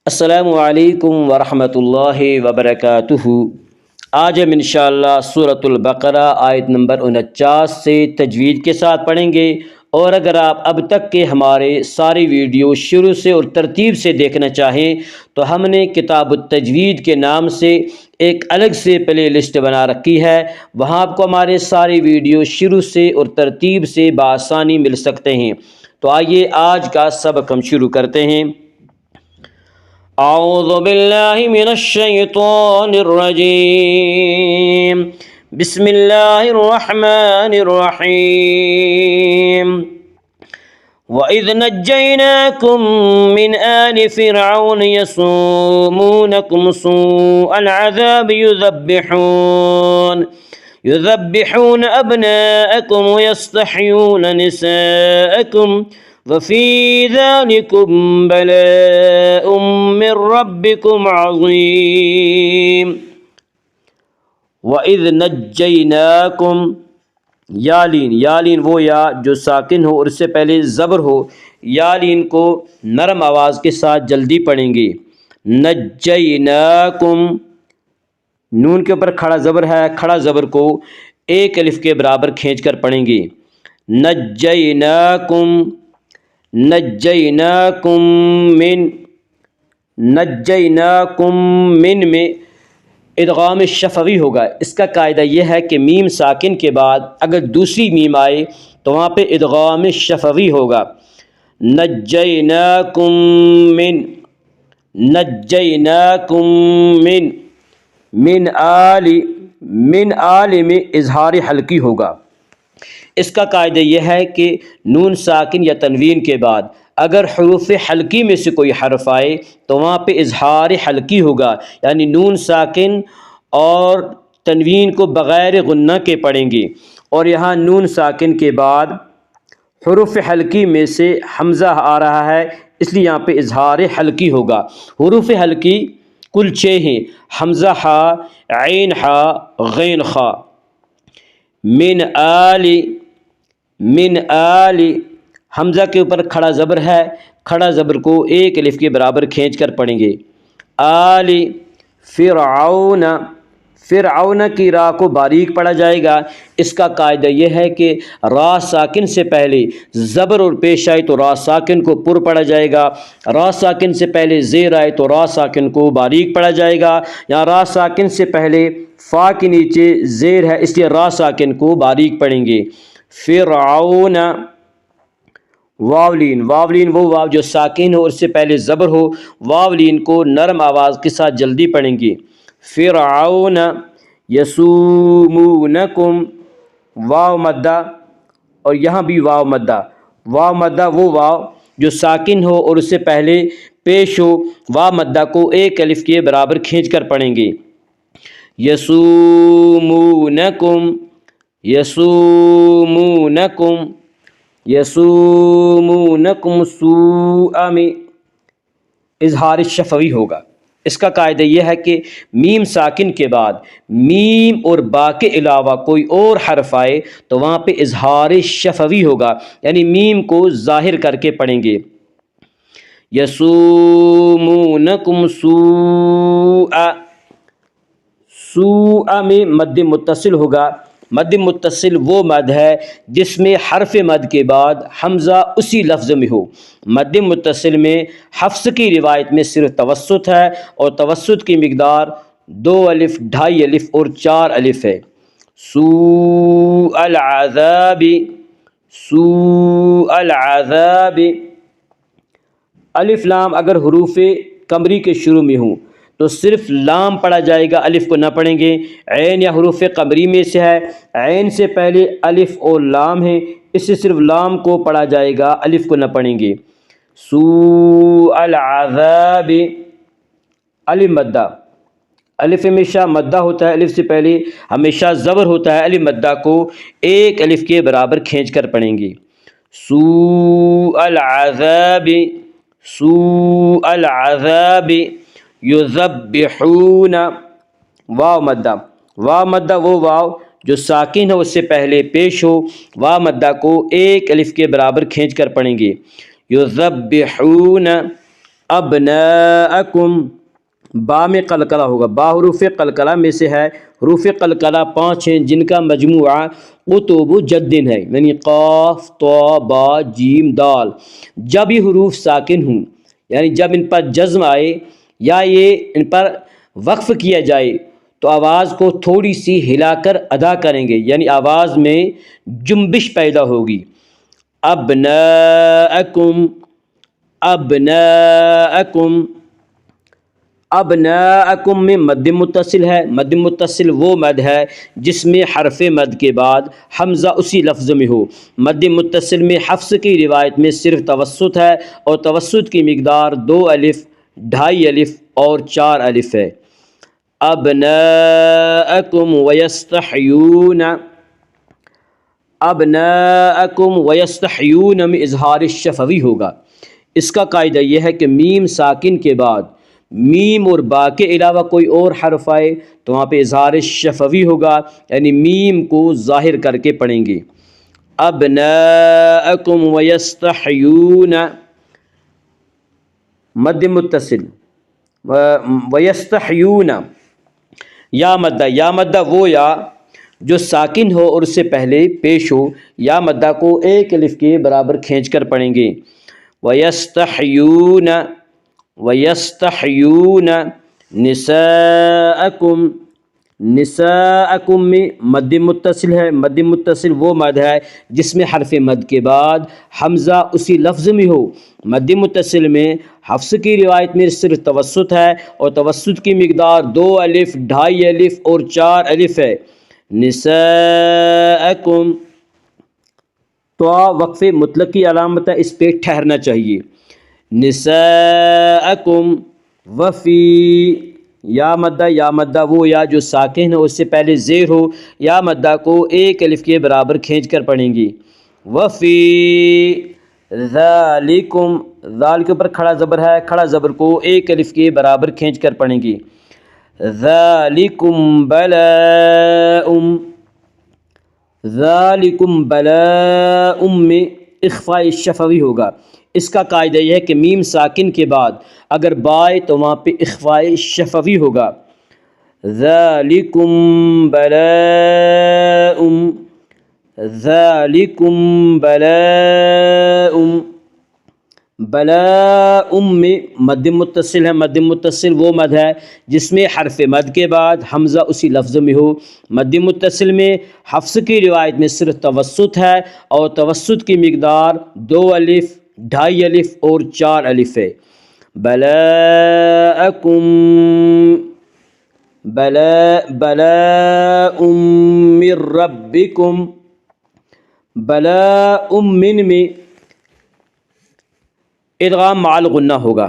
السلام علیکم ورحمۃ اللہ وبرکاتہ۔ آج ہم انشاءاللہ سورۃ البقرہ آیت نمبر 49 سے تجوید کے ساتھ پڑھیں گے، اور اگر آپ اب تک کے ہمارے ساری ویڈیو شروع سے اور ترتیب سے دیکھنا چاہیں تو ہم نے کتاب التجوید کے نام سے ایک الگ سے پلے لسٹ بنا رکھی ہے، وہاں آپ کو ہمارے ساری ویڈیو شروع سے اور ترتیب سے بآسانی مل سکتے ہیں۔ تو آئیے آج کا سبق ہم شروع کرتے ہیں۔ اعوذ باللہ من الشیطان الرجیم، بسم اللہ الرحمن الرحیم۔ وَإِذْ نَجَّيْنَاكُمْ مِنْ آلِ فِرْعَوْنَ يَسُومُونَكُمْ سُوءَ الْعَذَابِ يُذَبِّحُونَ أَبْنَاءَكُمْ وَيَسْتَحْيُونَ نِسَاءَكُمْ وَفِي ذَلِكُمْ بَلَاءٌ مِّن رَّبِّكُمْ عَظِيمٌ۔ وَإِذْ نَجَّيْنَاكُمْ، یالین وہ یا جو ساکن ہو اور اس سے پہلے زبر ہو، یالین کو نرم آواز کے ساتھ جلدی پڑھیں گے۔ نجیناکم، نون کے اوپر کھڑا زبر ہے، کھڑا زبر کو ایک الف کے برابر کھینچ کر پڑھیں گے۔ نجیناکم من میں ادغام شفوی ہوگا۔ اس کا قاعدہ یہ ہے کہ میم ساکن کے بعد اگر دوسری میم آئے تو وہاں پہ ادغام شفوی ہوگا۔ نجیناکم من آل میں اظہار حلقی ہوگا۔ اس کا قاعدہ یہ ہے کہ نون ساکن یا تنوین کے بعد اگر حروف حلقی میں سے کوئی حرف آئے تو وہاں پہ اظہار حلقی ہوگا، یعنی نون ساکن اور تنوین کو بغیر غنہ کے پڑھیں گے، اور یہاں نون ساکن کے بعد حروف حلقی میں سے حمزہ آ رہا ہے، اس لیے یہاں پہ اظہار حلقی ہوگا۔ حروف حلقی کل 6 ہیں: حمزہ ہا، عین ہا، غین خا۔ من آل، حمزہ کے اوپر کھڑا زبر ہے، کھڑا زبر کو ایک الف کے برابر کھینچ کر پڑھیں گے۔ آل فرعون، فرعون کی را کو باریک پڑھا جائے گا۔ اس کا قاعدہ یہ ہے کہ را ساکن سے پہلے زبر اور پیش آئے تو را ساکن کو پر پڑھا جائے گا، را ساکن سے پہلے زیر آئے تو را ساکن کو باریک پڑھا جائے گا، یا را ساکن سے پہلے فا کے نیچے زیر ہے اس لیے را ساکن کو باریک پڑھیں گے۔ فرعون، واولین وہ واو جو ساکن ہو اور اس سے پہلے زبر ہو، واولین کو نرم آواز کے ساتھ جلدی پڑھیں گے۔ فرعون یسومونکم، واو مدہ، اور یہاں بھی واو مدہ وہ واو جو ساکن ہو اور اس سے پہلے پیش ہو، واو مدہ کو ایک الف کے برابر کھینچ کر پڑھیں گے۔ یسومونکم سوء میں اظہار شفوی ہوگا۔ اس کا قاعدہ یہ ہے کہ میم ساکن کے بعد میم اور با کے علاوہ کوئی اور حرف آئے تو وہاں پہ اظہار شفوی ہوگا، یعنی میم کو ظاہر کر کے پڑھیں گے۔ یسومونکم سوء میں مد متصل ہوگا۔ مد متصل وہ مد ہے جس میں حرف مد کے بعد حمزہ اسی لفظ میں ہو۔ مد متصل میں حفص کی روایت میں صرف توسط ہے، اور توسط کی مقدار 2 الف، 2.5 الف اور 4 الف ہے۔ سوء العذاب، الف لام اگر حروف قمری کے شروع میں ہوں تو صرف لام پڑھا جائے گا، الف کو نہ پڑھیں گے۔ عین یا حروف قمری میں سے ہے، عین سے پہلے الف اور لام ہے، اس سے صرف لام کو پڑھا جائے گا، الف کو نہ پڑھیں گے۔ سوء العذاب، الف مدہ، الف ہمیشہ مدہ ہوتا ہے، الف سے پہلے ہمیشہ زبر ہوتا ہے، الف مدہ کو ایک الف کے برابر کھینچ کر پڑھیں گے۔ سوء العذاب یذبحون، واو مدہ وہ واو جو ساکن ہو اس سے پہلے پیش ہو، واو مدہ کو ایک الف کے برابر کھینچ کر پڑھیں گے۔ یذبحون ابناءکم، با میں قلقلہ ہوگا، با حروف قلقلہ میں سے ہے، حروف قلقلہ 5 ہیں جن کا مجموعہ قطب جدن ہے، یعنی قاف طا با جیم دال۔ جب یہ حروف ساکن ہوں، یعنی جب ان پر جزم آئے یا یہ ان پر وقف کیا جائے تو آواز کو تھوڑی سی ہلا کر ادا کریں گے، یعنی آواز میں جنبش پیدا ہوگی۔ ابناءکم، ابناءکم، ابناءکم میں مد متصل ہے۔ مد متصل وہ مد ہے جس میں حرف مد کے بعد حمزہ اسی لفظ میں ہو۔ مد متصل میں حفص کی روایت میں صرف توسط ہے، اور توسط کی مقدار 2 الف، 2.5 الف اور 4 الف ہے۔ ابناءکم ویستحیون، ابناءکم ویستحیون میں اظہار شفوی ہوگا۔ اس کا قاعدہ یہ ہے کہ میم ساکن کے بعد میم اور با کے علاوہ کوئی اور حرف آئے تو وہاں پہ اظہار شفوی ہوگا، یعنی میم کو ظاہر کر کے پڑھیں گے۔ ابناءکم ویستحیون، مد متصل، ویستحیون، یا مدہ، یا مدہ وہ یا جو ساکن ہو اور اس سے پہلے پیش ہو، یا مدہ کو 1 الف کے برابر کھینچ کر پڑھیں گے۔ ویستحیون، ویستحیون نساءکم، نساءکم میں مد متصل ہے۔ مد متصل وہ مد ہے جس میں حرف مد کے بعد حمزہ اسی لفظ میں ہو۔ مد متصل میں حفص کی روایت میں صرف توسط ہے، اور توسط کی مقدار 2 الف، 2.5 الف اور 4 الف ہے۔ نساءکم، تو وقف مطلق کی علامت ہے، اس پہ ٹھہرنا چاہیے۔ نساءکم، وفی، یا مدہ، یا مدہ وہ یا جو ساکن ہو اس سے پہلے زیر ہو، یا مدہ کو 1 الف کے برابر کھینچ کر پڑھیں گی۔ وفی ذالکم، ذال کے اوپر کھڑا زبر ہے، کھڑا زبر کو 1 الف کے برابر کھینچ کر پڑھیں گی۔ ذالکم بلاء، ذالکم بلاء میں اخفاء شفوی ہوگا۔ اس کا قاعدہ یہ ہے کہ میم ساکن کے بعد اگر بائے تو وہاں پہ اخفاء شفوی ہوگا۔ ذالکم بلاء، ذالکم بلاء، بلاء میں مد متصل ہے۔ مد متصل وہ مد ہے جس میں حرف مد کے بعد حمزہ اسی لفظ میں ہو۔ مد متصل میں حفص کی روایت میں صرف توسط ہے، اور توسط کی مقدار 2 الف، 2.5 الف اور 4 الف ہے۔ بلاءکم، بلاء من ربکم، بلاء من میں ادغام مع الغنہ ہوگا۔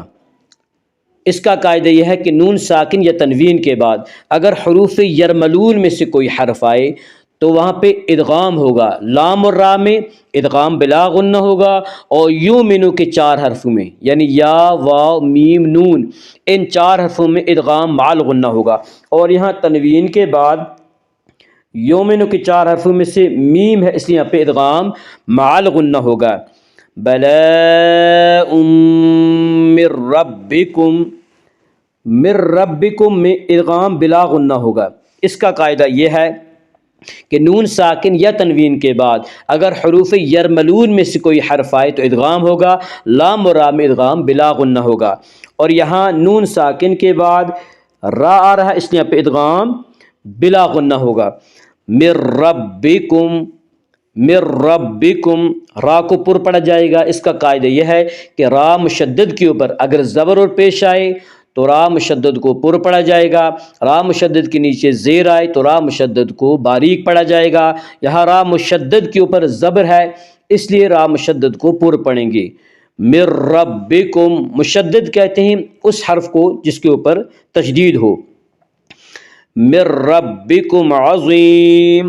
اس کا قاعدہ یہ ہے کہ نون ساکن یا تنوین کے بعد اگر حروف یرملون میں سے کوئی حرف آئے تو وہاں پہ ادغام ہوگا۔ لام اور را میں ادغام بلا غنہ ہوگا، اور یومنو کے 4 حرفوں میں یعنی یا، واو، میم، نون، ان 4 حرفوں میں ادغام مع الغنہ ہوگا۔ اور یہاں تنوین کے بعد یومنو کے 4 حرفوں میں سے میم ہے، اس لیے یہاں پہ ادغام مع الغنہ ہوگا۔ بلاء من ربکم، من ربکم میں ادغام بلا غنہ ہوگا۔ اس کا قاعدہ یہ ہے کہ نون ساکن یا تنوین کے بعد اگر حروف یرملون میں سے کوئی حرف آئے تو ادغام ہوگا، لام و را میں ادغام بلا غنہ ہوگا۔ اور یہاں نون ساکن کے بعد را آ رہا ہے، اس لیے یہاں پہ ادغام بلا غنہ ہوگا۔ من ربکم، من ربکم، را کو پر پڑا جائے گا۔ اس کا قاعدہ یہ ہے کہ را مشدد کے اوپر اگر زبر اور پیش آئے تو را مشدد کو پر پڑا جائے گا، را مشدد کے نیچے زیر آئے تو را مشدد کو باریک پڑا جائے گا۔ یہاں را مشدد کے اوپر زبر ہے، اس لیے را مشدد کو پر پڑھیں گے۔ من ربکم، مشدد کہتے ہیں اس حرف کو جس کے اوپر تشدید ہو۔ من ربکم عظیم،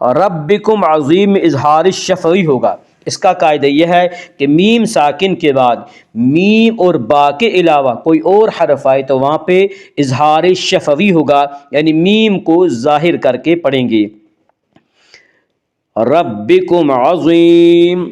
ربکم عظیم میں اظہار شفوی ہوگا۔ اس کا قاعدہ یہ ہے کہ میم ساکن کے بعد میم اور با کے علاوہ کوئی اور حرف آئے تو وہاں پہ اظہار شفوی ہوگا، یعنی میم کو ظاہر کر کے پڑھیں گے۔ ربکم عظیم،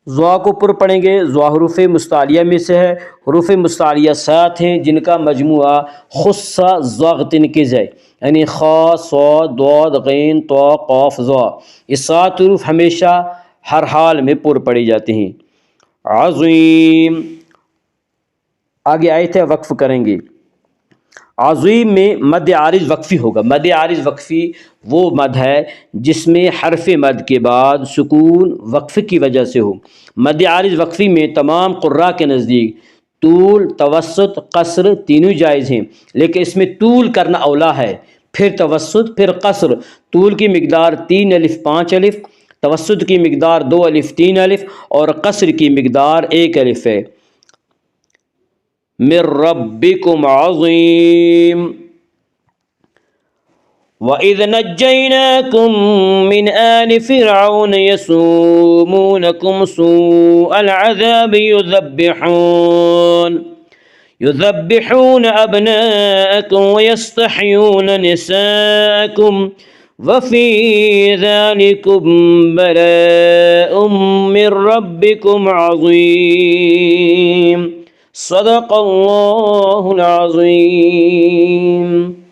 ضا کو پر پڑھیں گے، ضا حروف مستعلیہ میں سے ہے، حروف مستعلیہ 7 ہیں جن کا مجموعہ خص ضاغطن کے ہے، یعنی خا، صاد، ضاد، غین، طا، قاف، ضا۔ یہ 7 حروف ہمیشہ ہر حال میں پر پڑے جاتے ہیں۔ عظیم، آگے آیت ہے وقف کریں گے۔ عظیم میں مد عارض وقفی ہوگا۔ مد عارض وقفی وہ مد ہے جس میں حرف مد کے بعد سکون وقف کی وجہ سے ہو۔ مد عارض وقفی میں تمام قراء کے نزدیک طول، توسط، قصر تینوں جائز ہیں، لیکن اس میں طول کرنا اولا ہے، پھر توسط، پھر قصر۔ طول کی مقدار 3 الف 5 الف، توسط کی مقدار 2 الف 3 الف اور قصر کی مقدار 1 الف ہے۔ من ربکم عظیم، وَإِذْ نَجَّيْنَاكُمْ مِنْ آلِ فِرْعَوْنَ يَسُومُونَكُمْ سُوءَ الْعَذَابِ يُذَبِّحُونَ أَبْنَاءَكُمْ وَيَسْتَحْيُونَ نِسَاءَكُمْ وَفِي ذَلِكُمْ بَلَاءٌ مِّن رَّبِّكُمْ عَظِيمٌ۔ صدق اللہ العظیم۔